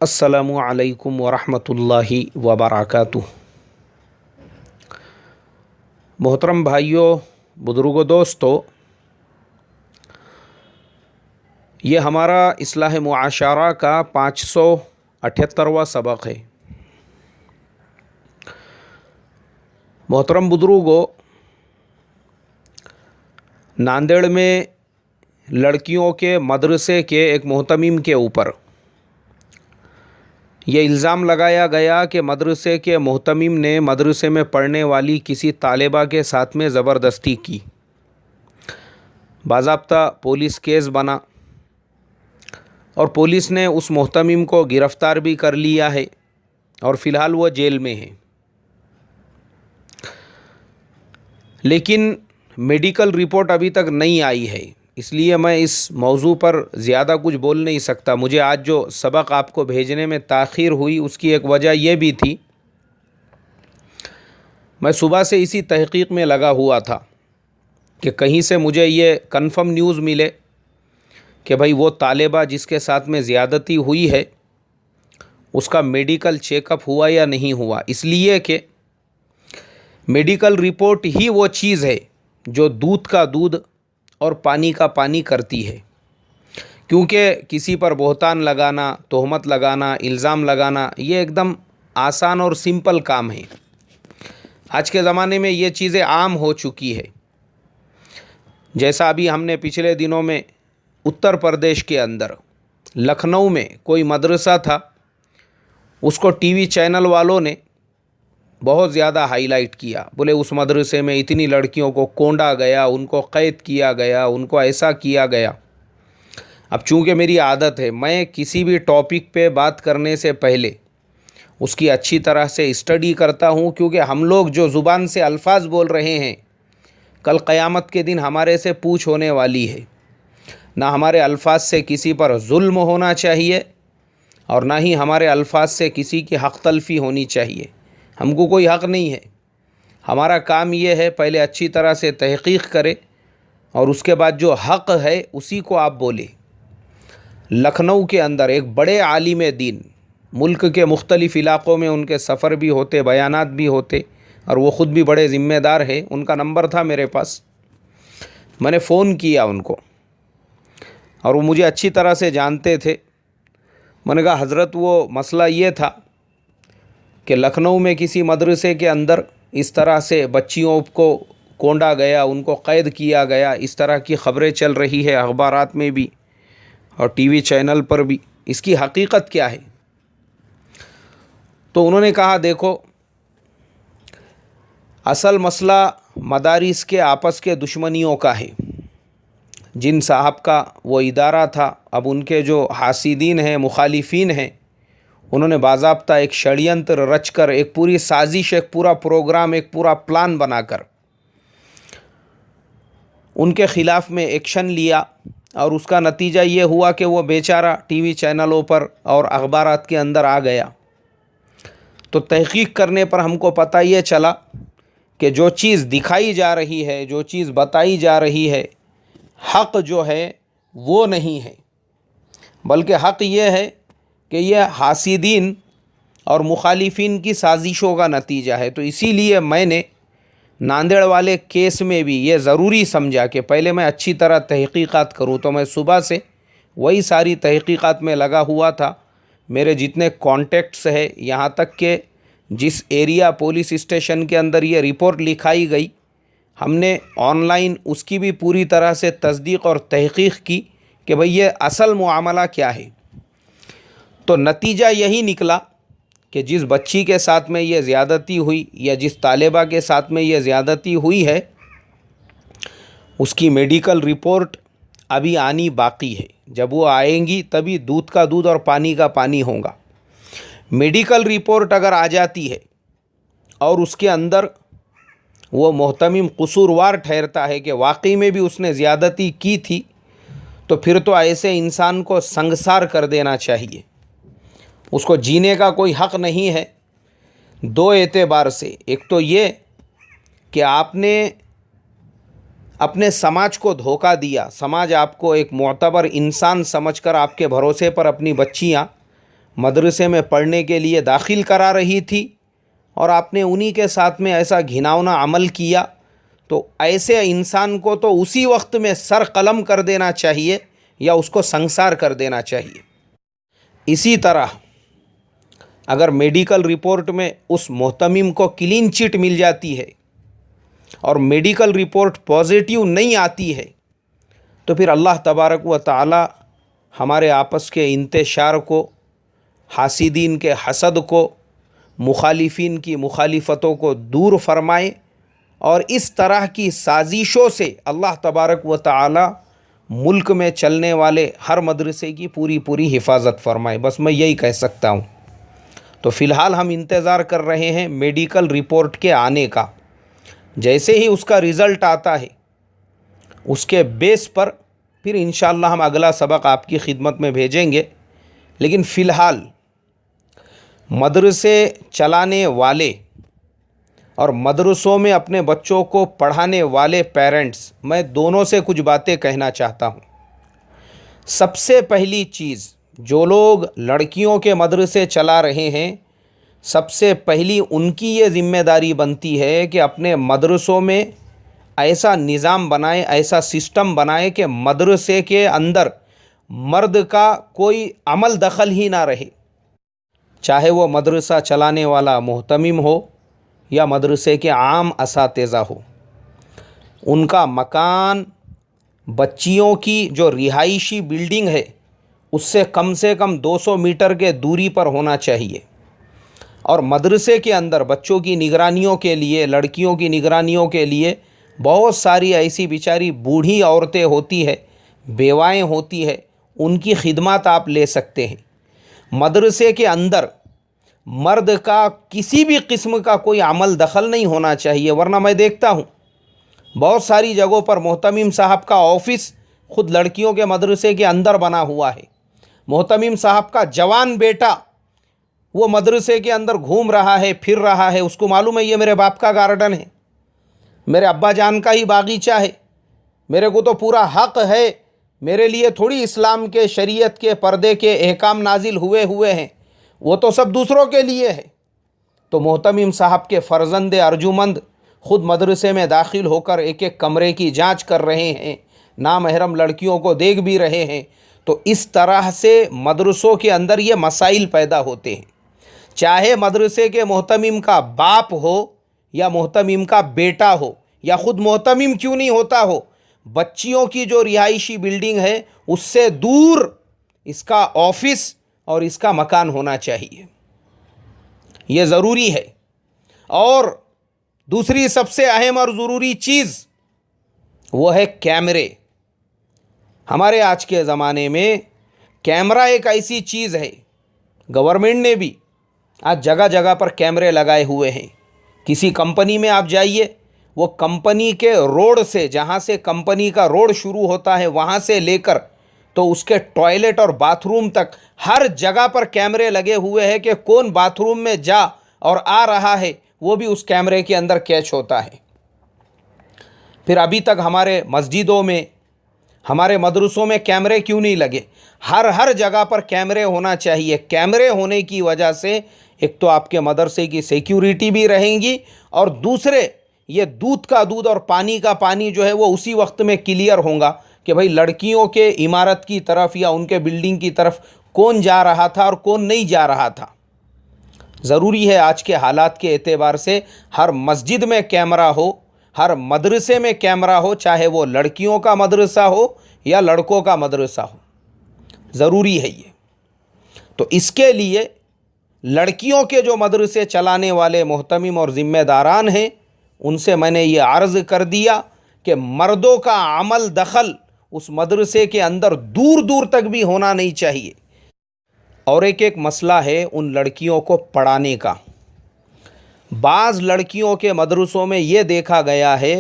السلام علیکم ورحمۃ اللہ وبرکاتہ۔ محترم بھائیوں، بزرگوں، دوستو، یہ ہمارا اصلاح معاشرہ کا 578واں سبق ہے۔ محترم بزرگوں، ناندیڑ میں لڑکیوں کے مدرسے کے ایک محتمم کے اوپر یہ الزام لگایا گیا کہ مدرسے کے محتمم نے مدرسے میں پڑھنے والی کسی طالبہ کے ساتھ میں زبردستی کی۔ باضابطہ پولیس کیس بنا اور پولیس نے اس محتمم کو گرفتار بھی کر لیا ہے اور فی الحال وہ جیل میں ہے۔ لیکن میڈیکل رپورٹ ابھی تک نہیں آئی ہے، اس لیے میں اس موضوع پر زیادہ کچھ بول نہیں سکتا۔ مجھے آج جو سبق آپ کو بھیجنے میں تاخیر ہوئی اس کی ایک وجہ یہ بھی تھی، میں صبح سے اسی تحقیق میں لگا ہوا تھا کہ کہیں سے مجھے یہ کنفرم نیوز ملے کہ بھائی وہ طالبہ جس کے ساتھ میں زیادتی ہوئی ہے اس کا میڈیکل چیک اپ ہوا یا نہیں ہوا، اس لیے کہ میڈیکل رپورٹ ہی وہ چیز ہے جو دودھ کا دودھ اور پانی کا پانی کرتی ہے۔ کیونکہ کسی پر بہتان لگانا، تہمت لگانا، الزام لگانا یہ ایک دم آسان اور سمپل کام ہے۔ آج کے زمانے میں یہ چیزیں عام ہو چکی ہے۔ جیسا ابھی ہم نے پچھلے دنوں میں اتر پردیش کے اندر لکھنؤ میں کوئی مدرسہ تھا، اس کو ٹی وی چینل والوں نے بہت زیادہ ہائی لائٹ کیا، بولے اس مدرسے میں اتنی لڑکیوں کو کونڈا گیا، ان کو قید کیا گیا، ان کو ایسا کیا گیا۔ اب چونکہ میری عادت ہے، میں کسی بھی ٹاپک پہ بات کرنے سے پہلے اس کی اچھی طرح سے اسٹڈی کرتا ہوں، کیونکہ ہم لوگ جو زبان سے الفاظ بول رہے ہیں کل قیامت کے دن ہمارے سے پوچھ ہونے والی ہے۔ نہ ہمارے الفاظ سے کسی پر ظلم ہونا چاہیے اور نہ ہی ہمارے الفاظ سے کسی کی حق تلفی ہونی چاہیے۔ ہم کو کوئی حق نہیں ہے، ہمارا کام یہ ہے پہلے اچھی طرح سے تحقیق کرے اور اس کے بعد جو حق ہے اسی کو آپ بولے۔ لکھنؤ کے اندر ایک بڑے عالم دین، ملک کے مختلف علاقوں میں ان کے سفر بھی ہوتے، بیانات بھی ہوتے، اور وہ خود بھی بڑے ذمہ دار ہیں۔ ان کا نمبر تھا میرے پاس، میں نے فون کیا ان کو اور وہ مجھے اچھی طرح سے جانتے تھے۔ میں نے کہا حضرت وہ مسئلہ یہ تھا کہ لکھنؤ میں کسی مدرسے کے اندر اس طرح سے بچیوں کو کونڈا گیا، ان کو قید کیا گیا، اس طرح کی خبریں چل رہی ہے اخبارات میں بھی اور ٹی وی چینل پر بھی، اس کی حقیقت کیا ہے؟ تو انہوں نے کہا دیکھو، اصل مسئلہ مدارس کے آپس کے دشمنیوں کا ہے۔ جن صاحب کا وہ ادارہ تھا، اب ان کے جو حاسدین ہیں، مخالفین ہیں، انہوں نے باضابطہ ایک شڑینتر رچ کر، ایک پوری سازش، ایک پورا پروگرام، ایک پورا پلان بنا کر ان کے خلاف میں ایکشن لیا، اور اس کا نتیجہ یہ ہوا کہ وہ بیچارہ ٹی وی چینلوں پر اور اخبارات کے اندر آ گیا۔ تو تحقیق کرنے پر ہم کو پتہ یہ چلا کہ جو چیز دکھائی جا رہی ہے، جو چیز بتائی جا رہی ہے، حق جو ہے وہ نہیں ہے، بلکہ حق یہ ہے کہ یہ حاسدین اور مخالفین کی سازشوں کا نتیجہ ہے۔ تو اسی لیے میں نے ناندیڑ والے کیس میں بھی یہ ضروری سمجھا کہ پہلے میں اچھی طرح تحقیقات کروں، تو میں صبح سے وہی ساری تحقیقات میں لگا ہوا تھا۔ میرے جتنے کانٹیکٹس ہے، یہاں تک کہ جس ایریا پولیس اسٹیشن کے اندر یہ رپورٹ لکھائی گئی، ہم نے آن لائن اس کی بھی پوری طرح سے تصدیق اور تحقیق کی کہ بھئی یہ اصل معاملہ کیا ہے۔ تو نتیجہ یہی نکلا کہ جس بچی کے ساتھ میں یہ زیادتی ہوئی یا جس طالبہ کے ساتھ میں یہ زیادتی ہوئی ہے، اس کی میڈیکل رپورٹ ابھی آنی باقی ہے۔ جب وہ آئیں گی تبھی دودھ کا دودھ اور پانی کا پانی ہوگا۔ میڈیکل رپورٹ اگر آ جاتی ہے اور اس کے اندر وہ محتمم قصوروار ٹھہرتا ہے کہ واقعی میں بھی اس نے زیادتی کی تھی، تو پھر تو ایسے انسان کو سنگسار کر دینا چاہیے، اس کو جینے کا کوئی حق نہیں ہے۔ دو اعتبار سے، ایک تو یہ کہ آپ نے اپنے سماج کو دھوکہ دیا، سماج آپ کو ایک معتبر انسان سمجھ کر آپ کے بھروسے پر اپنی بچیاں مدرسے میں پڑھنے کے لیے داخل کرا رہی تھی اور آپ نے انہی کے ساتھ میں ایسا گھناؤنا عمل کیا، تو ایسے انسان کو تو اسی وقت میں سر قلم کر دینا چاہیے یا اس کو سنسار کر دینا چاہیے۔ اسی طرح اگر میڈیکل رپورٹ میں اس محتمم کو کلین چٹ مل جاتی ہے اور میڈیکل رپورٹ پازیٹیو نہیں آتی ہے، تو پھر اللہ تبارک و تعالی ہمارے آپس کے انتشار کو، حاسدین کے حسد کو، مخالفین کی مخالفتوں کو دور فرمائے، اور اس طرح کی سازشوں سے اللہ تبارک و تعالی ملک میں چلنے والے ہر مدرسے کی پوری حفاظت فرمائے۔ بس میں یہی کہہ سکتا ہوں۔ تو فی الحال ہم انتظار کر رہے ہیں میڈیکل رپورٹ کے آنے کا۔ جیسے ہی اس کا رزلٹ آتا ہے، اس کے بیس پر پھر انشاءاللہ ہم اگلا سبق آپ کی خدمت میں بھیجیں گے۔ لیکن فی الحال مدرسے چلانے والے اور مدرسوں میں اپنے بچوں کو پڑھانے والے پیرنٹس، میں دونوں سے کچھ باتیں کہنا چاہتا ہوں۔ سب سے پہلی چیز، جو لوگ لڑکیوں کے مدرسے چلا رہے ہیں، سب سے پہلی ان کی یہ ذمہ داری بنتی ہے کہ اپنے مدرسوں میں ایسا نظام بنائے، ایسا سسٹم بنائے کہ مدرسے کے اندر مرد کا کوئی عمل دخل ہی نہ رہے، چاہے وہ مدرسہ چلانے والا محتمم ہو یا مدرسے کے عام اساتذہ ہو۔ ان کا مکان بچیوں کی جو رہائشی بلڈنگ ہے اس سے کم 200 میٹر کے دوری پر ہونا چاہیے، اور مدرسے کے اندر بچوں کی نگرانیوں کے لیے، لڑکیوں کی نگرانیوں کے لیے بہت ساری ایسی بیچاری بوڑھی عورتیں ہوتی ہے، بیوائیں ہوتی ہے، ان کی خدمات آپ لے سکتے ہیں۔ مدرسے کے اندر مرد کا کسی بھی قسم کا کوئی عمل دخل نہیں ہونا چاہیے، ورنہ میں دیکھتا ہوں بہت ساری جگہوں پر محتمم صاحب کا آفس خود لڑکیوں کے مدرسے کے اندر بنا ہوا ہے۔ محتمم صاحب کا جوان بیٹا وہ مدرسے کے اندر گھوم رہا ہے، پھر رہا ہے، اس کو معلوم ہے یہ میرے باپ کا گارڈن ہے، میرے ابا جان کا ہی باغیچہ ہے، میرے کو تو پورا حق ہے، میرے لیے تھوڑی اسلام کے شریعت کے پردے کے احکام نازل ہوئے ہیں، وہ تو سب دوسروں کے لیے ہے۔ تو محتمم صاحب کے فرزند ارجمند خود مدرسے میں داخل ہو کر ایک کمرے کی جانچ کر رہے ہیں، نامحرم لڑکیوں کو دیکھ بھی رہے ہیں۔ تو اس طرح سے مدرسوں کے اندر یہ مسائل پیدا ہوتے ہیں، چاہے مدرسے کے محتمم کا باپ ہو یا محتمم کا بیٹا ہو یا خود محتمم کیوں نہیں ہوتا ہو، بچیوں کی جو رہائشی بلڈنگ ہے اس سے دور اس کا آفس اور اس کا مکان ہونا چاہیے، یہ ضروری ہے۔ اور دوسری سب سے اہم اور ضروری چیز وہ ہے کیمرے۔ ہمارے آج کے زمانے میں کیمرہ ایک ایسی چیز ہے، گورنمنٹ نے بھی آج جگہ جگہ پر کیمرے لگائے ہوئے ہیں۔ کسی کمپنی میں آپ جائیے، وہ کمپنی کے روڈ سے، جہاں سے کمپنی کا روڈ شروع ہوتا ہے وہاں سے لے کر تو اس کے ٹوائلٹ اور باتھ روم تک ہر جگہ پر کیمرے لگے ہوئے ہیں کہ کون باتھ روم میں جا اور آ رہا ہے وہ بھی اس کیمرے کے اندر کیچ ہوتا ہے۔ پھر ابھی تک ہمارے مسجدوں میں، ہمارے مدرسوں میں کیمرے کیوں نہیں لگے؟ ہر جگہ پر کیمرے ہونا چاہیے۔ کیمرے ہونے کی وجہ سے ایک تو آپ کے مدرسے کی سیکیورٹی بھی رہیں گی، اور دوسرے یہ دودھ کا دودھ اور پانی کا پانی جو ہے وہ اسی وقت میں کلیئر ہوگا کہ بھئی لڑکیوں کے عمارت کی طرف یا ان کے بلڈنگ کی طرف کون جا رہا تھا اور کون نہیں جا رہا تھا۔ ضروری ہے آج کے حالات کے اعتبار سے ہر مسجد میں کیمرہ ہو، ہر مدرسے میں کیمرہ ہو، چاہے وہ لڑکیوں کا مدرسہ ہو یا لڑکوں کا مدرسہ ہو، ضروری ہے یہ۔ تو اس کے لیے لڑکیوں کے جو مدرسے چلانے والے محتمم اور ذمہ داران ہیں ان سے میں نے یہ عرض کر دیا کہ مردوں کا عمل دخل اس مدرسے کے اندر دور دور تک بھی ہونا نہیں چاہیے۔ اور ایک مسئلہ ہے ان لڑکیوں کو پڑھانے کا۔ بعض لڑکیوں کے مدرسوں میں یہ دیکھا گیا ہے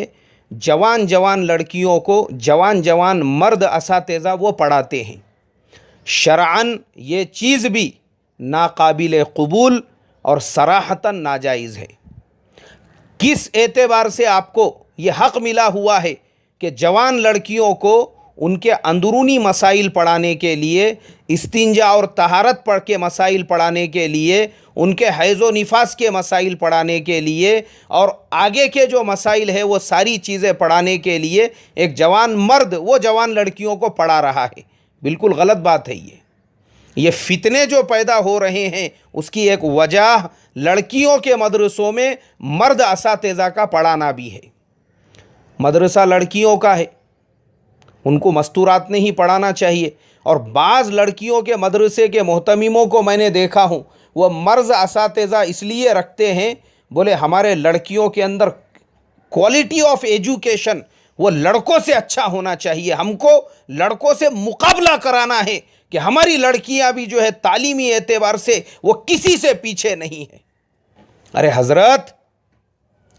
جوان لڑکیوں کو جوان مرد اساتذہ وہ پڑھاتے ہیں۔ شرعاً یہ چیز بھی ناقابل قبول اور صراحتاً ناجائز ہے۔ کس اعتبار سے آپ کو یہ حق ملا ہوا ہے کہ جوان لڑکیوں کو ان کے اندرونی مسائل پڑھانے کے لیے، استنجا اور طہارت پڑھ کے مسائل پڑھانے کے لیے، ان کے حیض و نفاس کے مسائل پڑھانے کے لیے، اور آگے کے جو مسائل ہے وہ ساری چیزیں پڑھانے کے لیے ایک جوان مرد وہ جوان لڑکیوں کو پڑھا رہا ہے۔ بالکل غلط بات ہے یہ فتنے جو پیدا ہو رہے ہیں اس کی ایک وجہ لڑکیوں کے مدرسوں میں مرد اساتذہ کا پڑھانا بھی ہے۔ مدرسہ لڑکیوں کا ہے، ان کو مستورات نہیں پڑھانا چاہیے، اور بعض لڑکیوں کے مدرسے کے محتمموں کو میں نے دیکھا ہوں، وہ مرد اساتذہ اس لیے رکھتے ہیں، بولے ہمارے لڑکیوں کے اندر کوالٹی آف ایجوکیشن وہ لڑکوں سے اچھا ہونا چاہیے، ہم کو لڑکوں سے مقابلہ کرانا ہے کہ ہماری لڑکیاں بھی جو ہے تعلیمی اعتبار سے وہ کسی سے پیچھے نہیں ہیں۔ ارے حضرت،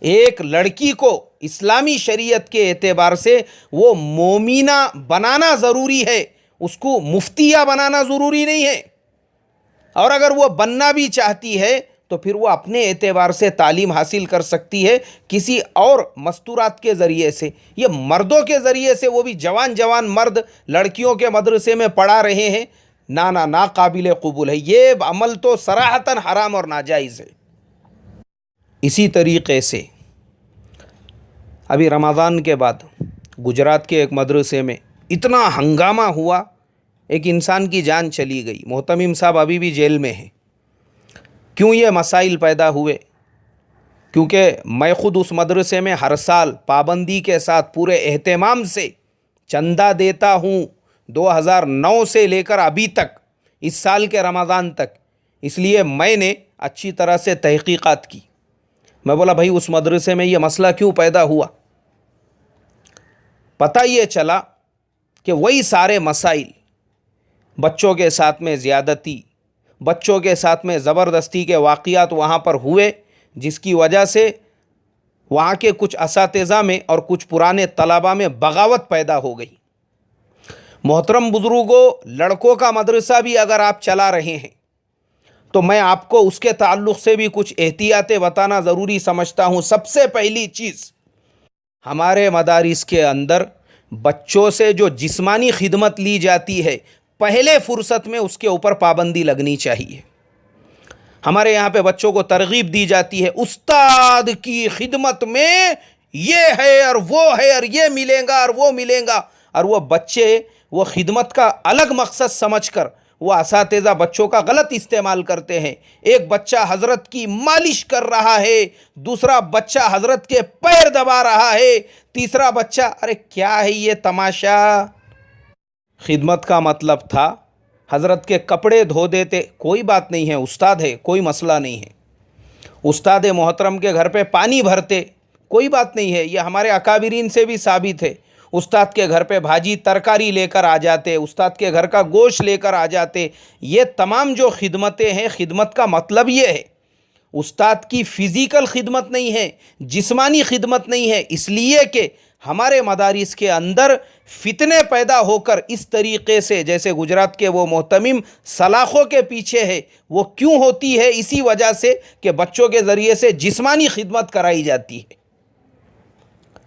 ایک لڑکی کو اسلامی شریعت کے اعتبار سے وہ مومنہ بنانا ضروری ہے، اس کو مفتیہ بنانا ضروری نہیں ہے، اور اگر وہ بننا بھی چاہتی ہے تو پھر وہ اپنے اعتبار سے تعلیم حاصل کر سکتی ہے کسی اور مستورات کے ذریعے سے۔ یہ مردوں کے ذریعے سے وہ بھی جوان مرد لڑکیوں کے مدرسے میں پڑھا رہے ہیں، ناقابل قبول ہے، یہ عمل تو صراحتاً حرام اور ناجائز ہے۔ اسی طریقے سے ابھی رمضان کے بعد گجرات کے ایک مدرسے میں اتنا ہنگامہ ہوا، ایک انسان کی جان چلی گئی، محتمم صاحب ابھی بھی جیل میں ہیں۔ کیوں یہ مسائل پیدا ہوئے؟ کیونکہ میں خود اس مدرسے میں ہر سال پابندی کے ساتھ پورے اہتمام سے چندہ دیتا ہوں، 2009 سے لے کر ابھی تک، اس سال کے رمضان تک، اس لیے میں نے اچھی طرح سے تحقیقات کی۔ میں بولا بھائی اس مدرسے میں یہ مسئلہ کیوں پیدا ہوا؟ پتہ یہ چلا کہ وہی سارے مسائل، بچوں کے ساتھ میں زیادتی، بچوں کے ساتھ میں زبردستی کے واقعات وہاں پر ہوئے، جس کی وجہ سے وہاں کے کچھ اساتذہ میں اور کچھ پرانے طلباء میں بغاوت پیدا ہو گئی۔ محترم بزرگوں، لڑکوں کا مدرسہ بھی اگر آپ چلا رہے ہیں تو میں آپ کو اس کے تعلق سے بھی کچھ احتیاطیں بتانا ضروری سمجھتا ہوں۔ سب سے پہلی چیز، ہمارے مدارس کے اندر بچوں سے جو جسمانی خدمت لی جاتی ہے، پہلے فرصت میں اس کے اوپر پابندی لگنی چاہیے۔ ہمارے یہاں پہ بچوں کو ترغیب دی جاتی ہے، استاد کی خدمت میں یہ ہے اور وہ ہے اور یہ ملے گا اور وہ ملے گا، اور وہ بچے وہ خدمت کا الگ مقصد سمجھ کر وہ اساتذہ بچوں کا غلط استعمال کرتے ہیں۔ ایک بچہ حضرت کی مالش کر رہا ہے، دوسرا بچہ حضرت کے پیر دبا رہا ہے، تیسرا بچہ، ارے کیا ہے یہ تماشا؟ خدمت کا مطلب تھا حضرت کے کپڑے دھو دیتے، کوئی بات نہیں ہے، استاد ہے، کوئی مسئلہ نہیں ہے۔ استاد محترم کے گھر پہ پانی بھرتے، کوئی بات نہیں ہے، یہ ہمارے اکابرین سے بھی ثابت ہے۔ استاد کے گھر پہ بھاجی ترکاری لے کر آ جاتے، استاد کے گھر کا گوشت لے کر آ جاتے۔ یہ تمام جو خدمتیں ہیں، خدمت کا مطلب یہ ہے، استاد کی فزیکل خدمت نہیں ہے، جسمانی خدمت نہیں ہے، اس لیے کہ ہمارے مدارس کے اندر فتنے پیدا ہو کر اس طریقے سے، جیسے گجرات کے وہ محتمم سلاخوں کے پیچھے ہے، وہ کیوں ہوتی ہے؟ اسی وجہ سے کہ بچوں کے ذریعے سے جسمانی خدمت کرائی جاتی ہے۔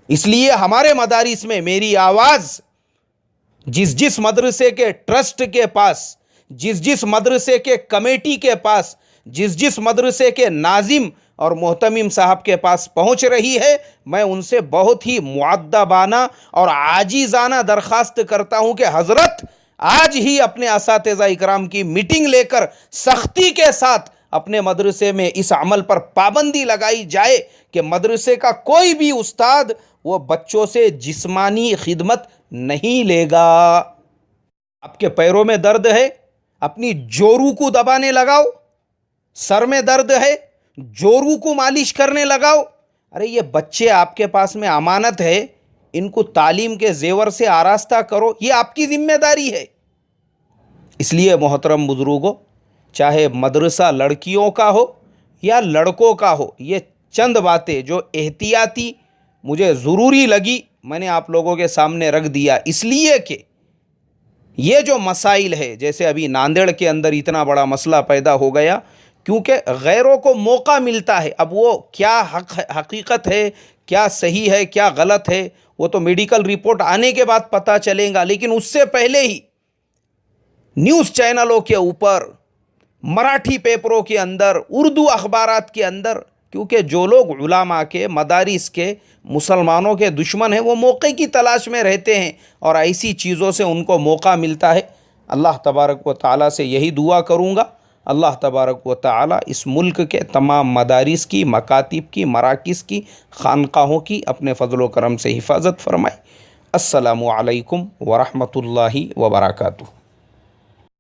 اس لیے ہمارے مدارس میں میری آواز جس مدرسے کے ٹرسٹ کے پاس، جس مدرسے کے کمیٹی کے پاس، جس مدرسے کے ناظم اور محتمم صاحب کے پاس پہنچ رہی ہے، میں ان سے بہت ہی مؤدبانہ اور عاجزانہ درخواست کرتا ہوں کہ حضرت آج ہی اپنے اساتذہ اکرام کی میٹنگ لے کر سختی کے ساتھ اپنے مدرسے میں اس عمل پر پابندی لگائی جائے کہ مدرسے کا کوئی بھی استاد وہ بچوں سے جسمانی خدمت نہیں لے گا۔ آپ کے پیروں میں درد ہے، اپنی جورو کو دبانے لگاؤ، سر میں درد ہے، جورو کو مالش کرنے لگاؤ۔ ارے یہ بچے آپ کے پاس میں امانت ہے، ان کو تعلیم کے زیور سے آراستہ کرو، یہ آپ کی ذمہ داری ہے۔ اس لیے محترم بزرگوں، چاہے مدرسہ لڑکیوں کا ہو یا لڑکوں کا ہو، یہ چند باتیں جو احتیاطی مجھے ضروری لگی میں نے آپ لوگوں کے سامنے رکھ دیا، اس لیے کہ یہ جو مسائل ہے، جیسے ابھی ناندیڑ کے اندر اتنا بڑا مسئلہ پیدا ہو گیا کیونکہ غیروں کو موقع ملتا ہے. اب وہ کیا حقیقت ہے، کیا صحیح ہے، کیا غلط ہے، وہ تو میڈیکل رپورٹ آنے کے بعد پتہ چلے گا، لیکن اس سے پہلے ہی نیوز چینلوں کے اوپر، مراٹھی پیپروں کے اندر، اردو اخبارات کے اندر، کیونکہ جو لوگ علماء کے، مدارس کے، مسلمانوں کے دشمن ہیں، وہ موقع کی تلاش میں رہتے ہیں اور ایسی چیزوں سے ان کو موقع ملتا ہے. اللہ تبارک و تعالیٰ سے یہی دعا کروں گا، اللہ تبارک و تعالیٰ اس ملک کے تمام مدارس کی، مکاتب کی، مراکز کی، خانقاہوں کی اپنے فضل و کرم سے حفاظت فرمائے. السلام علیکم ورحمۃ اللہ وبرکاتہ.